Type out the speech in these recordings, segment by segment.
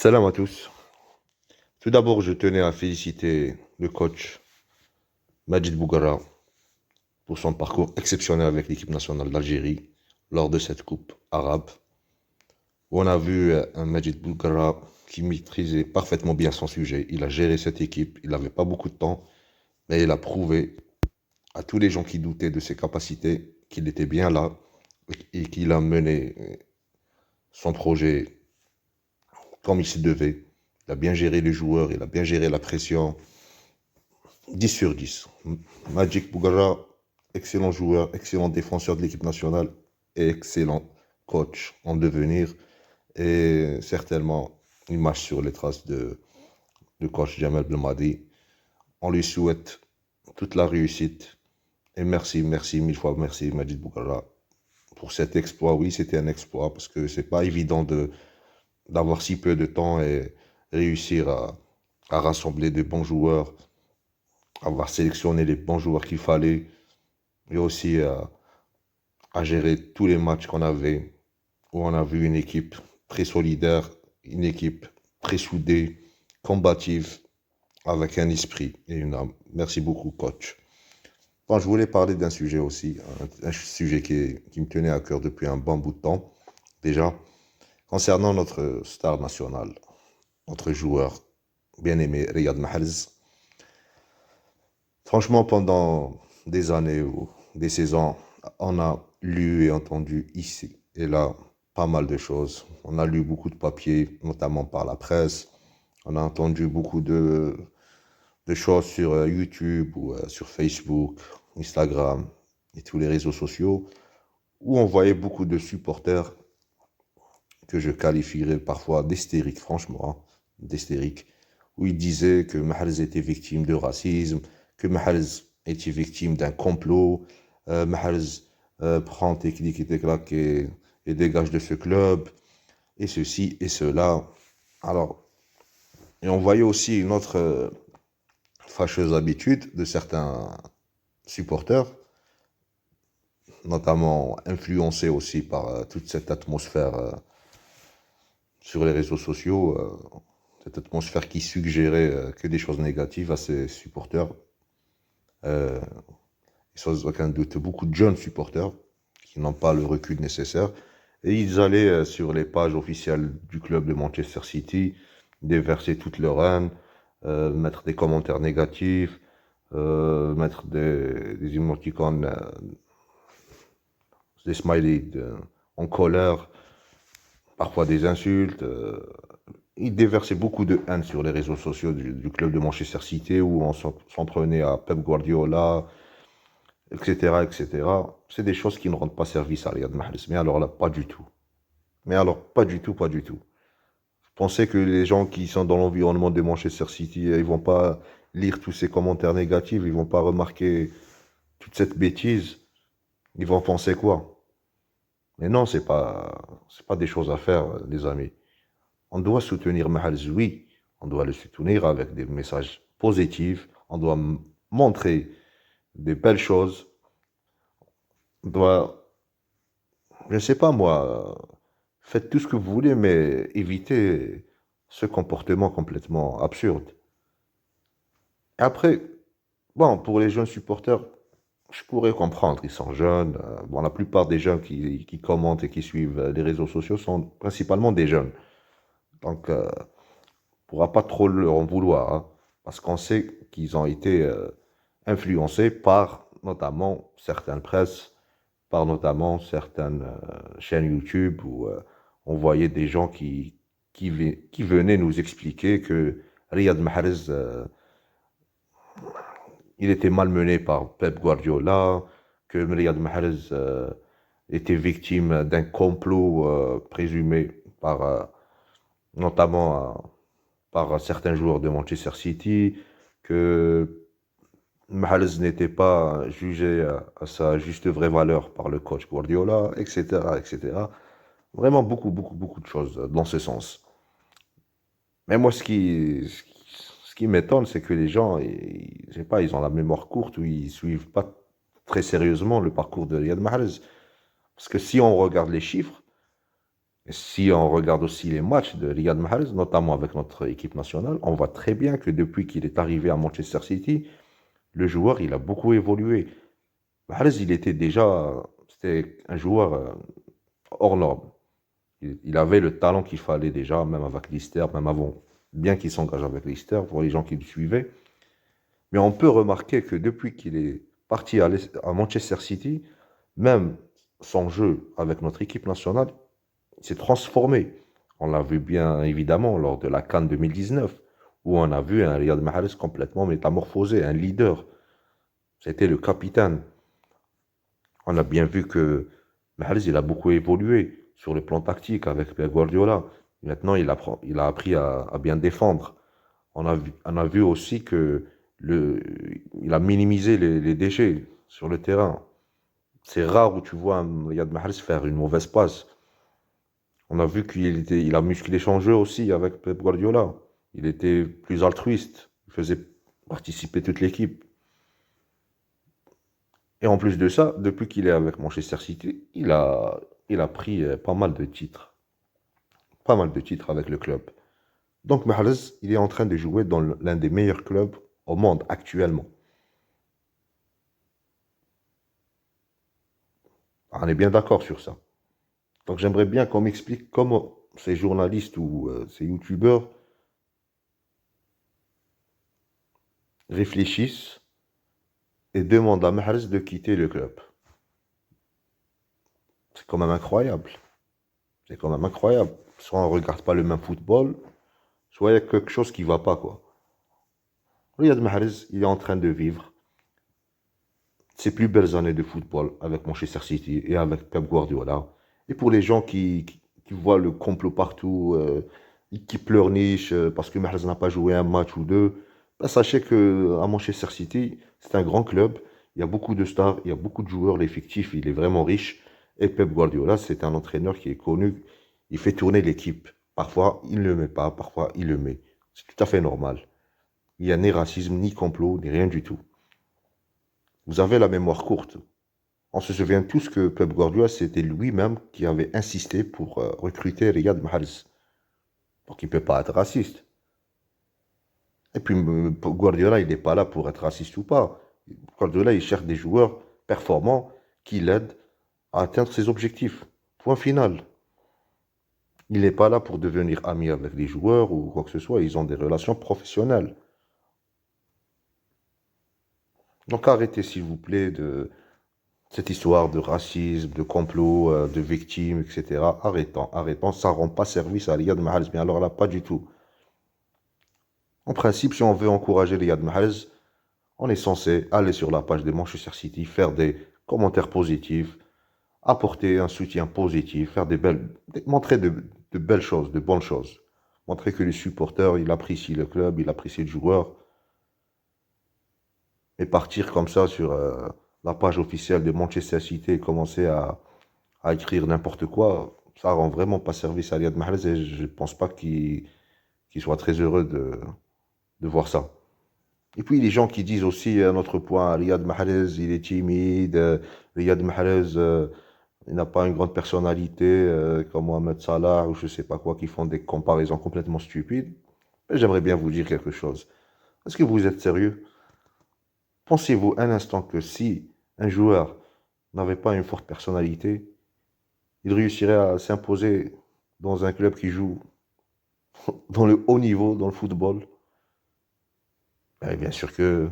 Salam à tous. Tout d'abord, je tenais à féliciter le coach Majid Boughara pour son parcours exceptionnel avec l'équipe nationale d'Algérie lors de cette coupe arabe, où on a vu un Majid Boughara qui maîtrisait parfaitement bien son sujet. Il a géré cette équipe, il n'avait pas beaucoup de temps, mais il a prouvé à tous les gens qui doutaient de ses capacités qu'il était bien là et qu'il a mené son projet comme il se devait. Il a bien géré les joueurs, il a bien géré la pression. 10 sur 10. Magic Boughara, excellent joueur, excellent défenseur de l'équipe nationale et excellent coach en devenir. Et certainement, il marche sur les traces de coach Jamel Belmadi. On lui souhaite toute la réussite. Et merci, mille fois merci Majid Boughara pour cet exploit. Oui, c'était un exploit parce que c'est pas évident d'avoir si peu de temps et réussir à rassembler de bons joueurs, avoir sélectionné les bons joueurs qu'il fallait et aussi à gérer tous les matchs qu'on avait, où on a vu une équipe très solidaire, une équipe très soudée, combative, avec un esprit et une âme. Merci beaucoup, coach. Bon, je voulais parler d'un sujet aussi, un sujet qui me tenait à cœur depuis un bon bout de temps, déjà, concernant notre star national, notre joueur bien-aimé, Riyad Mahrez. Franchement, pendant des années ou des saisons, on a lu et entendu ici et là pas mal de choses. On a lu beaucoup de papiers, notamment par la presse. On a entendu beaucoup de choses sur YouTube ou sur Facebook, Instagram et tous les réseaux sociaux, où on voyait beaucoup de supporters que je qualifierais parfois d'hystériques, franchement, hein, d'hystériques, où ils disaient que Mahrez était victime de racisme, que Mahrez était victime d'un complot, Mahrez prend tes clics et tes claques et dégage de ce club, et ceci et cela. Alors, et on voyait aussi une autre fâcheuse habitude de certains supporters, notamment influencés aussi par toute cette atmosphère sur les réseaux sociaux, cette atmosphère qui suggérait que des choses négatives à ses supporters. Euh, et sans aucun doute, beaucoup de jeunes supporters qui n'ont pas le recul nécessaire. Et ils allaient sur les pages officielles du club de Manchester City, déverser toute leur haine, mettre des commentaires négatifs, mettre des émoticônes, des smileys en colère, parfois des insultes. Il déversait beaucoup de haine sur les réseaux sociaux du club de Manchester City où on s'en prenait à Pep Guardiola, etc., etc. C'est des choses qui ne rendent pas service à Riyad Mahrez. Mais alors là, pas du tout. Mais alors, pas du tout, pas du tout. Vous pensez que les gens qui sont dans l'environnement de Manchester City, ils vont pas lire tous ces commentaires négatifs, ils vont pas remarquer toute cette bêtise, ils vont penser quoi? Mais non, c'est pas des choses à faire, les amis. On doit soutenir Mahrez, oui. On doit le soutenir avec des messages positifs. On doit montrer des belles choses. On doit, je ne sais pas moi, faites tout ce que vous voulez, mais évitez ce comportement complètement absurde. Et après, bon, pour les jeunes supporters, je pourrais comprendre, ils sont jeunes. Bon, la plupart des jeunes qui commentent et qui suivent les réseaux sociaux sont principalement des jeunes. Donc, pourra pas trop leur en vouloir, hein, parce qu'on sait qu'ils ont été influencés par notamment certaines presses, par notamment certaines chaînes YouTube où on voyait des gens qui venaient nous expliquer que Riyad Mahrez, il était malmené par Pep Guardiola, que Riyad Mahrez était victime d'un complot présumé par notamment par certains joueurs de Manchester City, que Mahrez n'était pas jugé à sa juste vraie valeur par le coach Guardiola, etc., etc. Vraiment beaucoup de choses dans ce sens. Mais moi, ce qui m'étonne, c'est que les gens, je sais pas, ils ont la mémoire courte ou ils suivent pas très sérieusement le parcours de Riyad Mahrez. Parce que si on regarde les chiffres, Et si on regarde aussi les matchs de Riyad Mahrez, notamment avec notre équipe nationale, on voit très bien que depuis qu'il est arrivé à Manchester City, le joueur, il a beaucoup évolué. Mahrez, c'était un joueur hors norme. Il avait le talent qu'il fallait déjà, même avec Leicester, même avant, bien qu'il s'engage avec Leicester, pour les gens qui le suivaient. Mais on peut remarquer que depuis qu'il est parti à Manchester City, même son jeu avec notre équipe nationale s'est transformé. On l'a vu bien évidemment lors de la CAN 2019, où on a vu un Riyad Mahrez complètement métamorphosé, un leader. C'était le capitaine. On a bien vu que Mahrez, il a beaucoup évolué sur le plan tactique avec Pep Guardiola. Maintenant, il a appris à bien défendre. On a vu aussi que il a minimisé les déchets sur le terrain. C'est rare où tu vois un Riyad Mahrez faire une mauvaise passe. On a vu il a musclé son jeu aussi avec Pep Guardiola. Il était plus altruiste. Il faisait participer toute l'équipe. Et en plus de ça, depuis qu'il est avec Manchester City, il a pris pas mal de titres. Pas mal de titres avec le club. Donc Mahrez, il est en train de jouer dans l'un des meilleurs clubs au monde actuellement. On est bien d'accord sur ça. Donc j'aimerais bien qu'on m'explique comment ces journalistes ou ces youtubeurs réfléchissent et demandent à Mahrez de quitter le club. C'est quand même incroyable. C'est quand même incroyable. Soit on ne regarde pas le même football, soit il y a quelque chose qui ne va pas, quoi. Riyad Mahrez, il est en train de vivre ses plus belles années de football avec Manchester City et avec Pep Guardiola. Et pour les gens qui voient le complot partout, qui pleurnichent parce que Mahrez n'a pas joué un match ou deux, ben, sachez que à Manchester City, c'est un grand club. Il y a beaucoup de stars, il y a beaucoup de joueurs. L'effectif, il est vraiment riche. Et Pep Guardiola, c'est un entraîneur qui est connu. Il fait tourner l'équipe. Parfois, il ne le met pas, parfois, il le met. C'est tout à fait normal. Il n'y a ni racisme, ni complot, ni rien du tout. Vous avez la mémoire courte. On se souvient tous que Pep Guardiola, c'était lui-même qui avait insisté pour recruter Riyad Mahrez. Donc il ne peut pas être raciste. Et puis Guardiola, il n'est pas là pour être raciste ou pas. Guardiola, il cherche des joueurs performants qui l'aident à atteindre ses objectifs. Point final. Il n'est pas là pour devenir ami avec les joueurs ou quoi que ce soit. Ils ont des relations professionnelles. Donc arrêtez, s'il vous plaît, de cette histoire de racisme, de complot, de victimes, etc. Arrêtons, arrêtons. Ça ne rend pas service à Riyad Mahrez. Mais alors là, pas du tout. En principe, si on veut encourager Riyad Mahrez, on est censé aller sur la page de Manchester City, faire des commentaires positifs, apporter un soutien positif, montrer de belles choses, de bonnes choses. Montrer que les supporters, il apprécie le club, il apprécie le joueur. Et partir comme ça sur la page officielle de Manchester City et commencer à écrire n'importe quoi, ça rend vraiment pas service à Riyad Mahrez et je ne pense pas qu'il soit très heureux de voir ça. Et puis les gens qui disent aussi un autre point, Riyad Mahrez, il est timide, Riyad Mahrez, il n'a pas une grande personnalité comme Mohamed Salah ou je sais pas quoi, qui font des comparaisons complètement stupides. Mais j'aimerais bien vous dire quelque chose. Est-ce que vous êtes sérieux? Pensez-vous un instant que si un joueur n'avait pas une forte personnalité, il réussirait à s'imposer dans un club qui joue dans le haut niveau, dans le football? Eh bien sûr que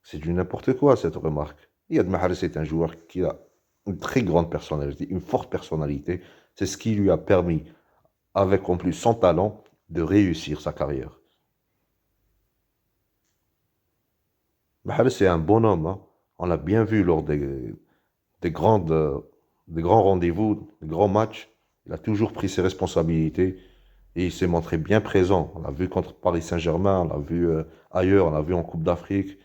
c'est du n'importe quoi cette remarque. Riyad Mahrez est un joueur qui a une très grande personnalité, une forte personnalité. C'est ce qui lui a permis, avec en plus son talent, de réussir sa carrière. Mahrez c'est un bonhomme, hein. On l'a bien vu lors des grandes, des grands rendez-vous, des grands matchs. Il a toujours pris ses responsabilités et il s'est montré bien présent. On l'a vu contre Paris Saint-Germain, on l'a vu ailleurs, on l'a vu en Coupe d'Afrique.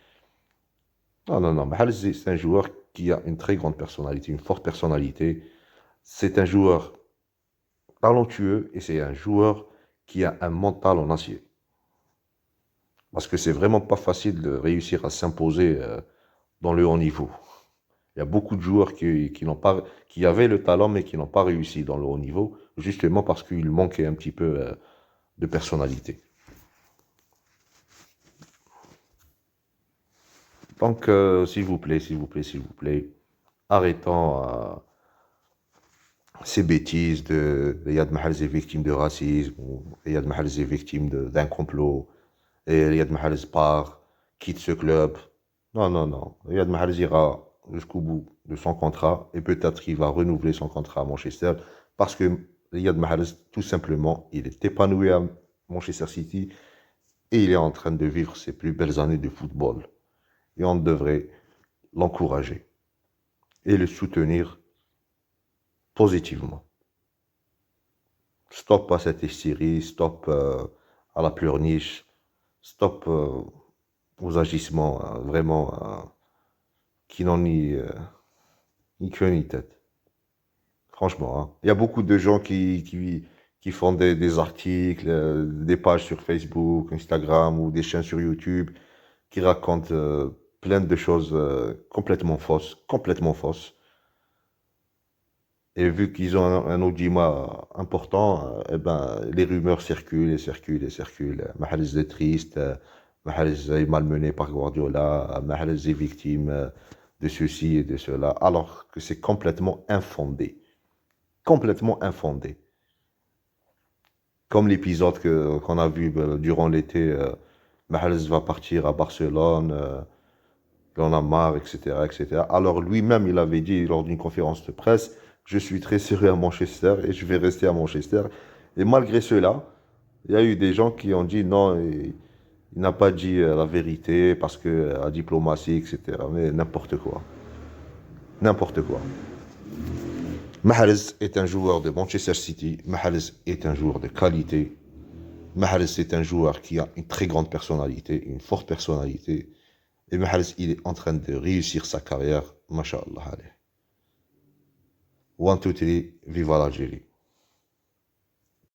Non, non, non. Mahrez, c'est un joueur qui a une très grande personnalité, une forte personnalité. C'est un joueur talentueux et c'est un joueur qui a un mental en acier. Parce que c'est vraiment pas facile de réussir à s'imposer dans le haut niveau. Il y a beaucoup de joueurs qui avaient le talent, mais qui n'ont pas réussi dans le haut niveau, justement parce qu'il manquait un petit peu de personnalité. Donc, s'il vous plaît, s'il vous plaît, s'il vous plaît, arrêtons ces bêtises de Riyad Mahrez est victime de racisme, ou Riyad Mahrez est victime d'un complot, et Riyad Mahrez part, quitte ce club. Non, non, non. Riyad Mahrez ira jusqu'au bout de son contrat, et peut-être qu'il va renouveler son contrat à Manchester, parce que Riyad Mahrez, tout simplement, il est épanoui à Manchester City, et il est en train de vivre ses plus belles années de football. Et on devrait l'encourager et le soutenir positivement. Stop à cette hystérie, stop à la pleurniche, stop aux agissements vraiment qui n'ont ni queue ni tête. Franchement, hein. Il y a beaucoup de gens qui font des articles, des pages sur Facebook, Instagram ou des chaînes sur YouTube qui racontent plein de choses complètement fausses, complètement fausses. Et vu qu'ils ont un audimat important, eh ben, les rumeurs circulent et circulent et circulent. Mahrez est triste, Mahrez est malmené par Guardiola, Mahrez est victime de ceci et de cela, alors que c'est complètement infondé. Complètement infondé. Comme l'épisode qu'on a vu durant l'été, Mahrez va partir à Barcelone, il en a marre, etc., etc. Alors lui-même, il avait dit lors d'une conférence de presse, je suis très sérieux à Manchester et je vais rester à Manchester. Et malgré cela, il y a eu des gens qui ont dit non, il n'a pas dit la vérité parce que la diplomatie, etc. Mais n'importe quoi. N'importe quoi. Mahrez est un joueur de Manchester City. Mahrez est un joueur de qualité. Mahrez est un joueur qui a une très grande personnalité, une forte personnalité. Et Mahrez, il est en train de réussir sa carrière. Masha'Allah. 1, 2, 3, viva l'Algérie.